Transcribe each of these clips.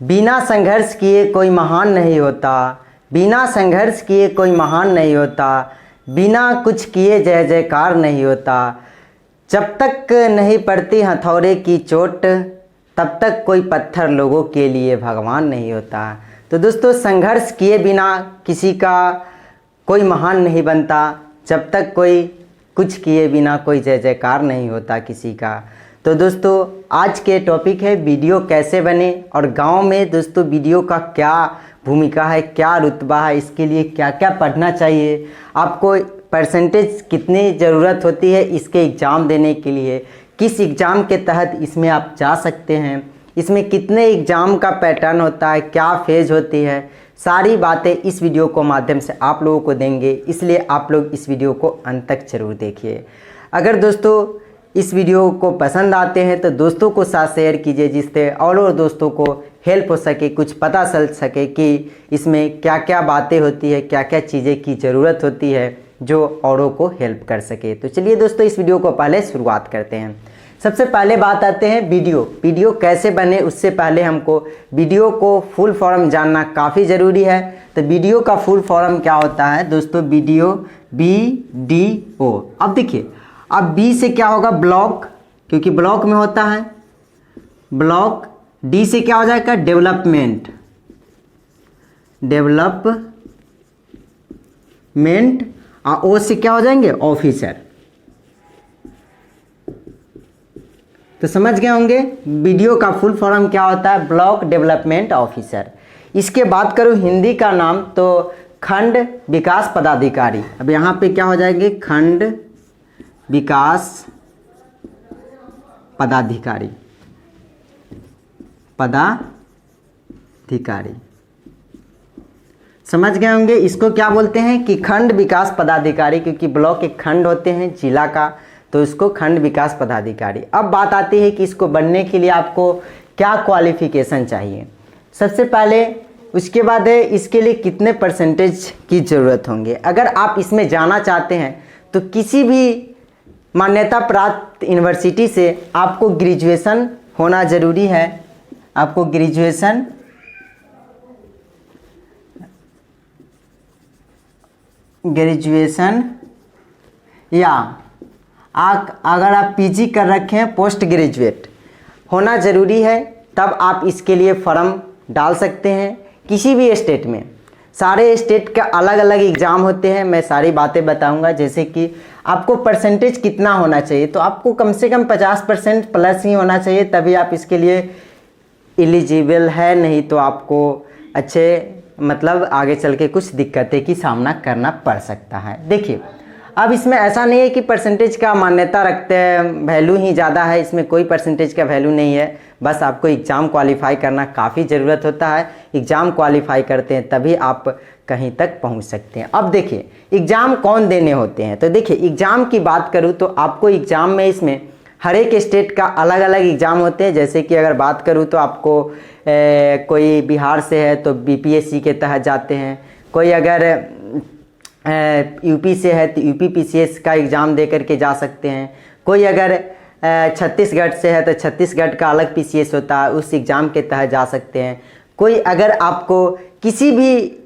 बिना संघर्ष किए कोई महान नहीं होता, बिना संघर्ष किए कोई महान नहीं होता, बिना कुछ किए जय जयकार नहीं होता। जब तक नहीं पड़ती हथौड़े की चोट तब तक कोई पत्थर लोगों के लिए भगवान नहीं होता। तो दोस्तों, संघर्ष किए बिना किसी का कोई महान नहीं बनता, जब तक कोई कुछ किए बिना कोई जय जयकार नहीं होता किसी का। तो दोस्तों, आज के टॉपिक है वीडियो कैसे बने और गांव में दोस्तों वीडियो का क्या भूमिका है, क्या रुतबा है, इसके लिए क्या क्या पढ़ना चाहिए, आपको परसेंटेज कितनी ज़रूरत होती है इसके एग्ज़ाम देने के लिए, किस एग्ज़ाम के तहत इसमें आप जा सकते हैं, इसमें कितने एग्ज़ाम का पैटर्न होता है, क्या फेज होती है, सारी बातें इस वीडियो को माध्यम से आप लोगों को देंगे। इसलिए आप लोग इस वीडियो को अंत तक जरूर देखिए। अगर दोस्तों इस वीडियो को पसंद आते हैं तो दोस्तों को साथ शेयर कीजिए, जिससे और दोस्तों को हेल्प हो सके, कुछ पता चल सके कि इसमें क्या क्या बातें होती है, क्या क्या चीज़ें की ज़रूरत होती है जो औरों को हेल्प कर सके। तो चलिए दोस्तों, इस वीडियो को पहले शुरुआत करते हैं। सबसे पहले बात आते हैं वीडियो कैसे बने। उससे पहले हमको वीडियो को फुल फॉर्म जानना काफ़ी ज़रूरी है। तो वीडियो का फुल फॉर्म क्या होता है दोस्तों? Video BDO। अब देखिए, अब बी से क्या होगा? ब्लॉक, क्योंकि ब्लॉक में होता है ब्लॉक। डी से क्या हो जाएगा? डेवलपमेंट, और ओ से क्या हो जाएंगे? ऑफिसर। तो समझ गए होंगे वीडियो का फुल फॉर्म क्या होता है? Block development officer. इसके बात करूं हिंदी का नाम तो खंड विकास पदाधिकारी। अब यहाँ पे क्या हो जाएंगे? खंड विकास पदाधिकारी। समझ गए होंगे इसको क्या बोलते हैं कि खंड विकास पदाधिकारी, क्योंकि ब्लॉक एक खंड होते हैं जिला का, तो इसको खंड विकास पदाधिकारी। अब बात आती है कि इसको बनने के लिए आपको क्या क्वालिफिकेशन चाहिए। सबसे पहले उसके बाद है इसके लिए कितने परसेंटेज की ज़रूरत होंगे। अगर आप इसमें जाना चाहते हैं तो किसी भी मान्यता प्राप्त यूनिवर्सिटी से आपको ग्रेजुएशन होना ज़रूरी है। आपको ग्रेजुएशन या अगर आप पीजी कर रखे हैं पोस्ट ग्रेजुएट होना ज़रूरी है, तब आप इसके लिए फॉर्म डाल सकते हैं किसी भी स्टेट में। सारे स्टेट का अलग अलग एग्ज़ाम होते हैं, मैं सारी बातें बताऊंगा। जैसे कि आपको परसेंटेज कितना होना चाहिए, तो आपको कम से कम 50% प्लस ही होना चाहिए, तभी आप इसके लिए एलिजिबल है। नहीं तो आपको मतलब आगे चल के कुछ दिक्कतें की सामना करना पड़ सकता है। देखिए, अब इसमें ऐसा नहीं है कि परसेंटेज का मान्यता रखते हैं, वैल्यू ही ज़्यादा है, इसमें कोई परसेंटेज का वैल्यू नहीं है। बस आपको एग्ज़ाम क्वालिफाई करना काफ़ी ज़रूरत होता है। एग्ज़ाम क्वालिफाई करते हैं तभी आप कहीं तक पहुंच सकते हैं। अब देखिए, एग्ज़ाम कौन देने होते हैं। तो देखिए, एग्ज़ाम की बात करूं तो आपको एग्ज़ाम में इसमें हर एक स्टेट का अलग अलग एग्ज़ाम होते हैं। जैसे कि अगर बात करूं तो आपको कोई बिहार से है तो BPSC के तहत जाते हैं, कोई अगर यूपी से है तो UPPCS का एग्ज़ाम दे करके जा सकते हैं, कोई अगर छत्तीसगढ़ से है तो छत्तीसगढ़ का अलग PCS होता है, उस एग्ज़ाम के तहत जा सकते हैं। कोई अगर आपको किसी भी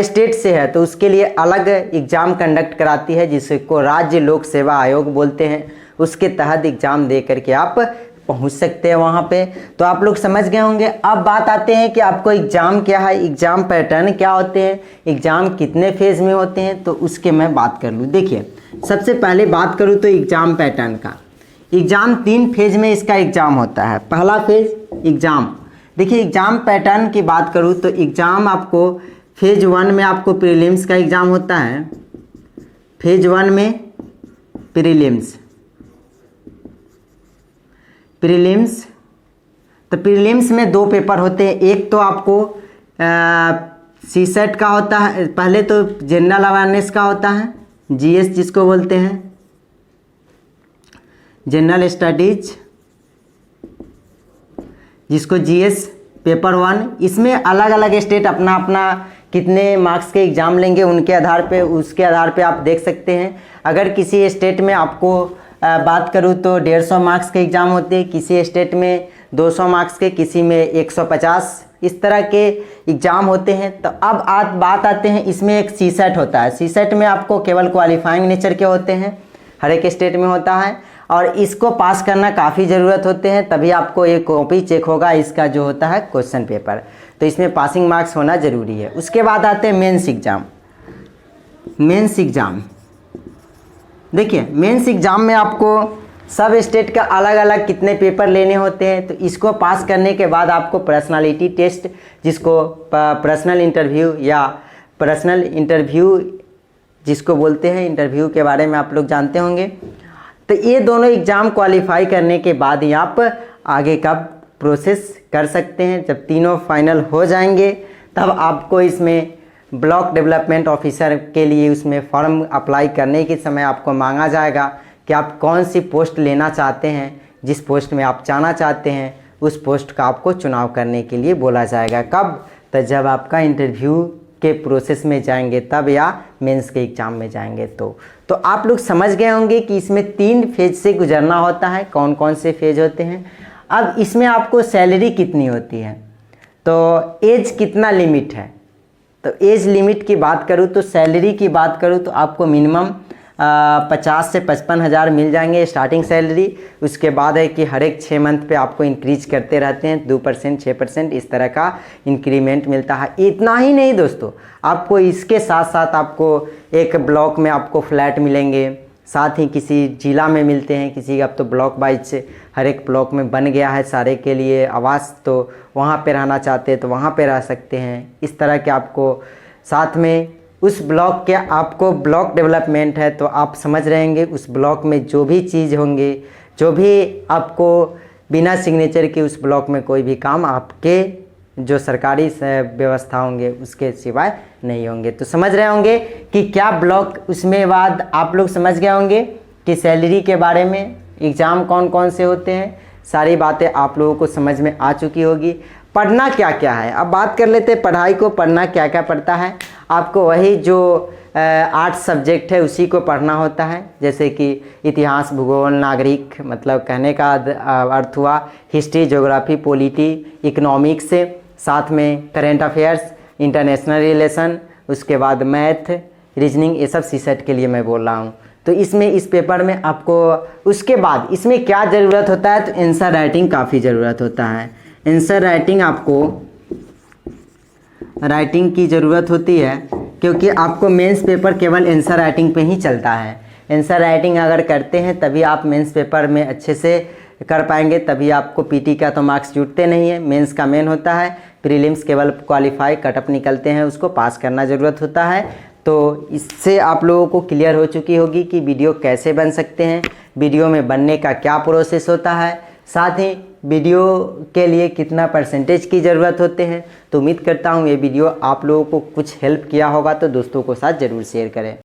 स्टेट से है तो उसके लिए अलग एग्ज़ाम कंडक्ट कराती है, जिसको राज्य लोक सेवा आयोग बोलते हैं। उसके तहत एग्ज़ाम दे करके आप पहुंच सकते हैं वहाँ पे। तो आप लोग समझ गए होंगे। अब बात आते हैं कि आपको एग्ज़ाम क्या है, एग्ज़ाम पैटर्न क्या होते हैं, एग्ज़ाम कितने फेज़ में होते हैं, तो उसके मैं बात कर लूँ। देखिए, सबसे पहले बात करूँ तो एग्ज़ाम पैटर्न का। एग्ज़ाम 3 फेज़ में इसका एग्ज़ाम होता है। पहला फेज़ एग्ज़ाम, देखिए एग्ज़ाम पैटर्न की बात करूँ तो एग्ज़ाम आपको फेज़ 1 में आपको प्रीलिम्स का एग्ज़ाम होता है। फेज़ 1 में प्रीलिम्स, तो प्रीलिम्स में 2 पेपर होते हैं। एक तो आपको CSET का होता है, पहले तो जनरल अवेयरनेस का होता है, GS जिसको बोलते हैं, जनरल स्टडीज, जिसको GS पेपर 1। इसमें अलग अलग स्टेट अपना अपना कितने मार्क्स के एग्ज़ाम लेंगे उसके आधार पे आप देख सकते हैं। अगर किसी स्टेट में आपको बात करूँ तो 150 मार्क्स के एग्ज़ाम होते हैं, किसी स्टेट में 200 मार्क्स के, किसी में 150 इस तरह के एग्ज़ाम होते हैं। तो अब बात आते हैं, इसमें एक सीसेट होता है। सीसेट में आपको केवल क्वालिफाइंग नेचर के होते हैं, हर एक स्टेट में होता है, और इसको पास करना काफ़ी ज़रूरत होते हैं, तभी आपको एक कॉपी चेक होगा इसका जो होता है क्वेश्चन पेपर। तो इसमें पासिंग मार्क्स होना ज़रूरी है। उसके बाद आते हैं मेंस एग्ज़ाम। मेंस एग्ज़ाम देखिए, मेंस एग्ज़ाम में आपको सब स्टेट का अलग अलग कितने पेपर लेने होते हैं। तो इसको पास करने के बाद आपको पर्सनालिटी टेस्ट, जिसको पर्सनल इंटरव्यू जिसको बोलते हैं, इंटरव्यू के बारे में आप लोग जानते होंगे। तो ये दोनों एग्ज़ाम क्वालिफाई करने के बाद ही आप आगे का प्रोसेस कर सकते हैं। जब तीनों फाइनल हो जाएंगे तब आपको इसमें ब्लॉक डेवलपमेंट ऑफिसर के लिए उसमें फॉर्म अप्लाई करने के समय आपको मांगा जाएगा कि आप कौन सी पोस्ट लेना चाहते हैं। जिस पोस्ट में आप जाना चाहते हैं उस पोस्ट का आपको चुनाव करने के लिए बोला जाएगा। कब? तो जब आपका इंटरव्यू के प्रोसेस में जाएंगे तब, या मेंस के एग्ज़ाम में जाएंगे तो आप लोग समझ गए होंगे कि इसमें 3 फेज से गुजरना होता है। कौन कौन से फेज होते हैं। अब इसमें आपको सैलरी कितनी होती है, तो एज कितना लिमिट है। तो एज लिमिट की बात करूँ तो सैलरी की बात करूँ तो आपको मिनिमम 50 से 55 हज़ार मिल जाएंगे स्टार्टिंग सैलरी। उसके बाद है कि हर एक 6 मंथ पे आपको इंक्रीज करते रहते हैं, 2%, 6% इस तरह का इंक्रीमेंट मिलता है। इतना ही नहीं दोस्तों, आपको इसके साथ साथ आपको एक ब्लॉक में आपको फ्लैट मिलेंगे, साथ ही किसी जिला में मिलते हैं, किसी अब तो ब्लॉक वाइज हर एक ब्लॉक में बन गया है सारे के लिए आवास। तो वहाँ पे रहना चाहते हैं तो वहाँ पे रह सकते हैं। इस तरह के आपको साथ में उस ब्लॉक के आपको ब्लॉक डेवलपमेंट है, तो आप समझ रहेंगे उस ब्लॉक में जो भी चीज़ होंगे, जो भी आपको बिना सिग्नेचर के उस ब्लॉक में कोई भी काम आपके जो सरकारी व्यवस्था होंगे उसके सिवाय नहीं होंगे। तो समझ रहे होंगे कि क्या ब्लॉक, उसमें बाद आप लोग समझ गए होंगे कि सैलरी के बारे में, एग्ज़ाम कौन कौन से होते हैं, सारी बातें आप लोगों को समझ में आ चुकी होगी। पढ़ना क्या क्या है, अब बात कर लेते हैं पढ़ाई को। पढ़ना क्या क्या पड़ता है, आपको वही जो आर्ट्स सब्जेक्ट है उसी को पढ़ना होता है, जैसे कि इतिहास, भूगोल, नागरिक, मतलब कहने का अर्थ हुआ हिस्ट्री, ज्योग्राफी, पॉलिटी, इकोनॉमिक्स, साथ में करेंट अफेयर्स, इंटरनेशनल रिलेशन, उसके बाद मैथ, रीजनिंग, ये सब सीसेट के लिए मैं बोल रहा हूँ। तो इसमें इस पेपर में आपको उसके बाद इसमें क्या ज़रूरत होता है, तो आंसर राइटिंग काफ़ी ज़रूरत होता है। आंसर राइटिंग, आपको राइटिंग की ज़रूरत होती है क्योंकि आपको मेंस पेपर केवल आंसर राइटिंग पे ही चलता है। आंसर राइटिंग अगर करते हैं तभी आप मेंस पेपर में अच्छे से कर पाएंगे, तभी आपको पीटी का तो मार्क्स जुटते नहीं है। मेंस का मेन होता है, प्रीलिम्स केवल क्वालिफाई कटअप निकलते हैं, उसको पास करना ज़रूरत होता है। तो इससे आप लोगों को क्लियर हो चुकी होगी कि वीडियो कैसे बन सकते हैं, वीडियो में बनने का क्या प्रोसेस होता है, साथ ही वीडियो के लिए कितना परसेंटेज की ज़रूरत होते हैं। तो उम्मीद करता हूँ ये वीडियो आप लोगों को कुछ हेल्प किया होगा, तो दोस्तों को साथ ज़रूर शेयर करें।